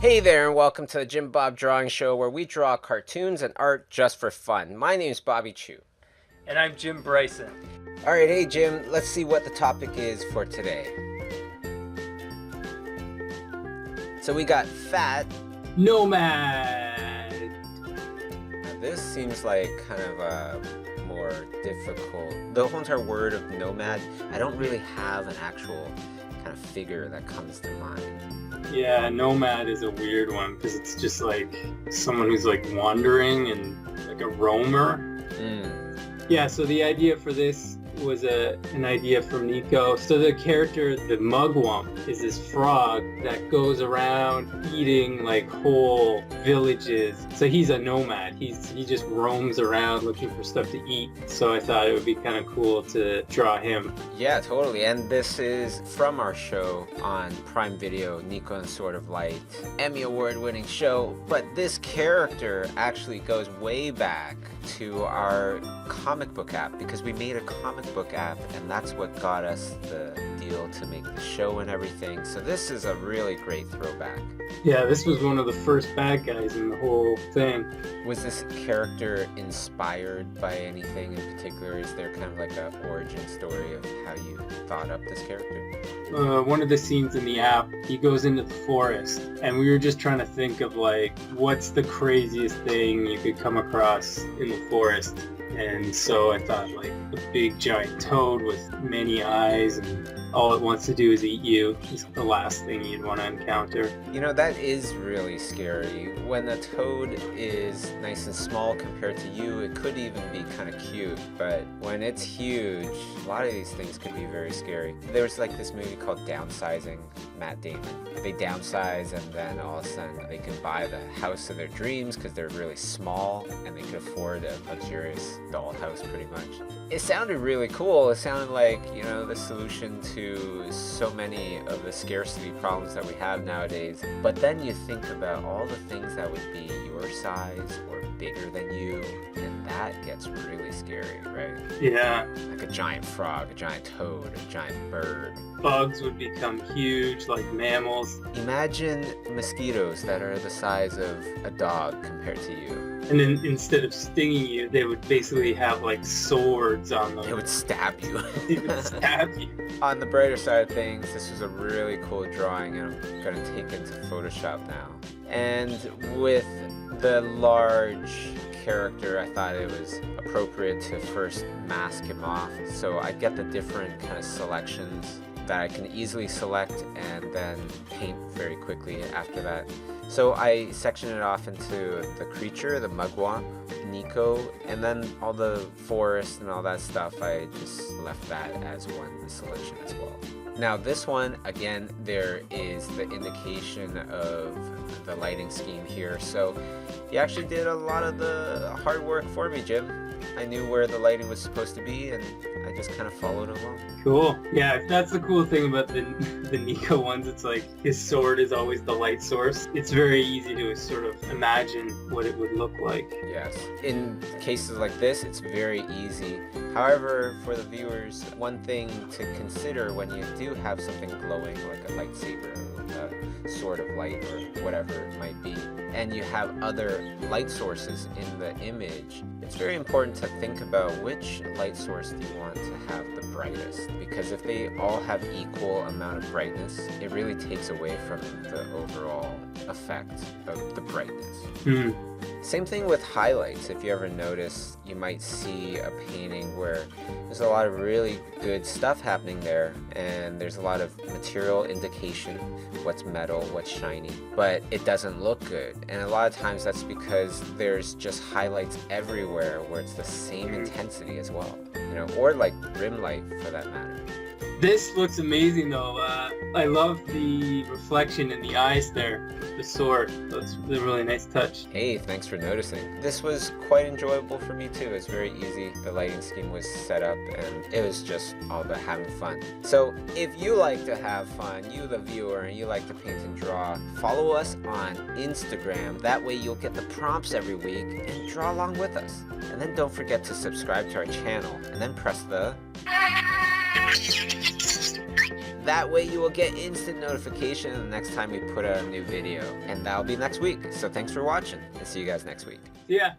Hey there, and welcome to the Jim Bob Drawing Show, where we draw cartoons and art just for fun. My name's Bobby Chu. And I'm Jim Bryson. All right, hey Jim, let's see what the topic is for today. So we got fat. Nomad. Now this seems like kind of a more difficult. The whole entire word of nomad, I don't really have an actual kind of figure that comes to mind. Yeah, nomad is a weird one because it's just like someone who's like wandering and like a roamer. Yeah, so the idea for this was an idea from Nico. So the character, the mugwump, is this frog that goes around eating like whole villages. So he's a nomad. He just roams around looking for stuff to eat. So I thought it would be kind of cool to draw him. Yeah, totally. And this is from our show on Prime Video, Nico and Sword of Light, Emmy Award-winning show. But this character actually goes way back to our comic book app, because we made a comic book app, and that's what got us the deal to make the show and everything. So this is a really great throwback. Yeah, this was one of the first bad guys in the whole thing. Was this character inspired by anything in particular? Is there kind of like an origin story of how you thought up this character? One of the scenes in the app, he goes into the forest, and we were just trying to think of like, what's the craziest thing you could come across in the forest? And so I thought like a big giant toad with many eyes, and all it wants to do is eat you. It's the last thing you'd want to encounter. You know, that is really scary. When a toad is nice and small compared to you, it could even be kind of cute. But when it's huge, a lot of these things could be very scary. There was like this movie called Downsizing, Matt Damon. They downsize, and then all of a sudden they can buy the house of their dreams because they're really small and they can afford a luxurious dollhouse pretty much. It sounded really cool. It sounded like, you know, the solution to so many of the scarcity problems that we have nowadays. But then you think about all the things that would be your size or bigger than you, and that gets really scary, right? Yeah. Like a giant frog, a giant toad, a giant bird. Bugs would become huge, like mammals. Imagine mosquitoes that are the size of a dog compared to you. And then instead of stinging you, they would basically have like swords on them. They would stab you. They would stab you. On the brighter side of things, this was a really cool drawing, and I'm going to take it into Photoshop now. And with the large character, I thought it was appropriate to first mask him off. So I get the different kind of selections that I can easily select and then paint very quickly after that. So I section it off into the creature, the mugwump, Nico, and then all the forest and all that stuff, I just left that as one selection as well. Now this one, again, there is the indication of the lighting scheme here. So you actually did a lot of the hard work for me, Jim. I knew where the lighting was supposed to be, and I just kind of followed along. Cool. Yeah, that's the cool thing about the Nico ones. It's like his sword is always the light source. It's very easy to sort of imagine what it would look like. Yes. In cases like this, it's very easy. However, for the viewers, one thing to consider when you do have something glowing, like a lightsaber, a sword of light, or whatever it might be, and you have other light sources in the image, it's very important to think about which light source do you want to have the brightest, because if they all have equal amount of brightness, it really takes away from the overall effect of the brightness. Same thing with highlights. If you ever notice, you might see a painting where there's a lot of really good stuff happening there, and there's a lot of material indication, what's metal, what's shiny, but it doesn't look good. And a lot of times that's because there's just highlights everywhere where it's the same intensity as well, you know, or like rim light for that matter. This looks amazing though. I love the reflection in the eyes there, the sword. That's a really nice touch. Hey, thanks for noticing. This was quite enjoyable for me too. It was very easy. The lighting scheme was set up, and it was just all about having fun. So if you like to have fun, you the viewer, and you like to paint and draw, follow us on Instagram. That way you'll get the prompts every week and draw along with us. And then don't forget to subscribe to our channel, and then press the That way you will get instant notification the next time we put out a new video. And that'll be next week. So thanks for watching, and see you guys next week. Yeah.